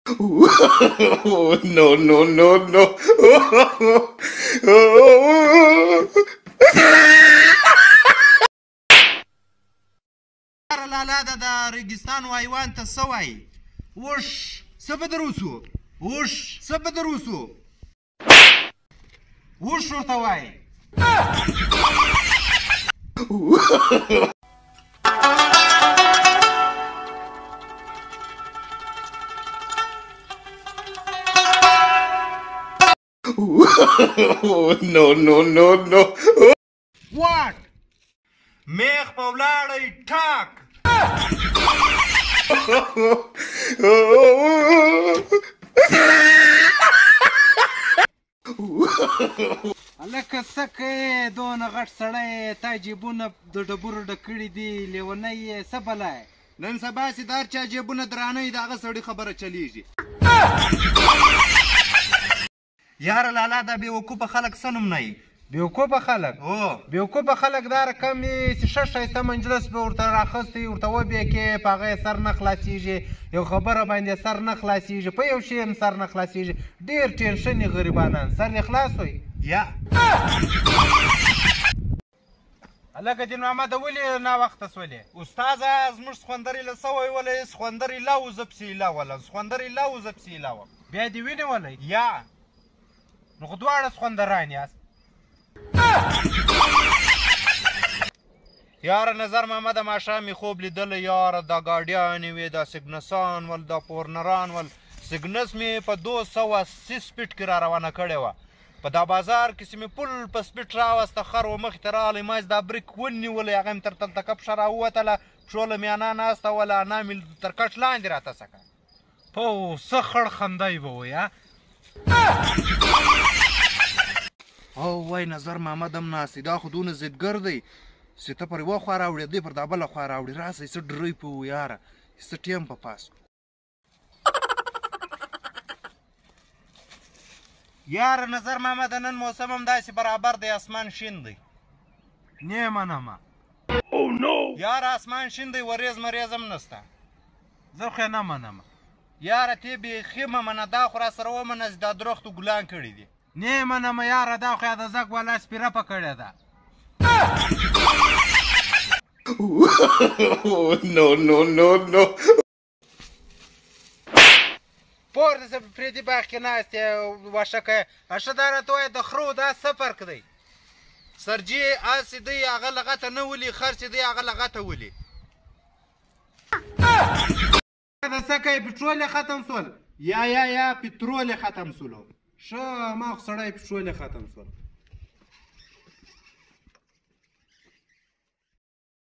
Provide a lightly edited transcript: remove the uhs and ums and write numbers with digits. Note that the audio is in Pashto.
No, no, no, no. لالا د ریګستان حیوان ته څه وایي؟ اوښ. څه به در وسو؟ اوښ. څه به در وسو؟ اوښ ورته وایي. No, no, no, no. What? میخ په ولاړی ټاک. هلکه څه کوې دونه غټ سړی یې تا جیبونه د ډبرو ډک کړي دي لیونی یې څه بلا یې نن سبا چې د هر چا جیبونه درانه وي د هغه سړي خبره چلیږي. یاره لالا دا بېوقوفه خلک څه نوم نه وي؟ بېوقوفه خلک؟ هو بېوقوفه خلک دا رقم وي چې ښه ښایسته مجلس به ورته راخستی ورته وبېکې په هغه یې سر نه خلاصېږي یو خبره باندې سر نه خلاصېږي په یو شي هم سر نه خلاصېږي ډېر ټینشن یې غریبانان سر یې خلاص وی یا هلکه دین محمده ولې ناوخته سولې؟ استاده زموږ سخوندرې له څه ویولې سخوندرې لاو زه پسې لاولم سخوندرې لاو زه پسې لاوم بیا دې ونیولی؟ یا نو خو دواړه سخوندران یاست. یاره نظر محمده ماښام مې خوب لیدلی یاره دا ګاډیانې وې دا سګنسان ول دا پورنران ول سګنس مې په 280 سپیډ کې را روانه کړې وه په دا بازار کې چې مې پل په سپیډ راوسته خر و مخې ته راغلی ما چې دا بریک ونیولی هغه مې تر تلتکه پښه راووتله پښو له مې انا ناسته وله انا مې تر کټ لاندې راته څکه پو څه خړ خندی به وی او وای نظر محمد هم ناست دی دا خو دونه ضدګر دی چې ته پر یوه خوا راوړې دی پر دا بله خوا راوړې راسئ څه ډرئ په و یاره څه ټیم په پاس یاره نظر محمد نن موسم هم داسې برابر دی اسمان شین دی نه منمه یاره اسمان شین دی وریځ مریځ هم نسته زه خو یې نه منمه یاره تی بیخي مه منه دا خو را سره ومنه چې دا درختو ګلان کړي دي نه منمه یاره دا خو یا د زګ والا سپیره په کړې ده. No, no, no, no. پورته څه په پردي باغ کې ناست یې وشکه ښه دا راته وایه د خرو دا څه فرق دی؟ سرجي هسې دی هغه لغته نه ولي خر چې دی هغه لغته ولي. د څه کوې پټرول یې ختم سول یا پټرول یې ختم سولو ښه ما خو سړی پټرول یې ختم سول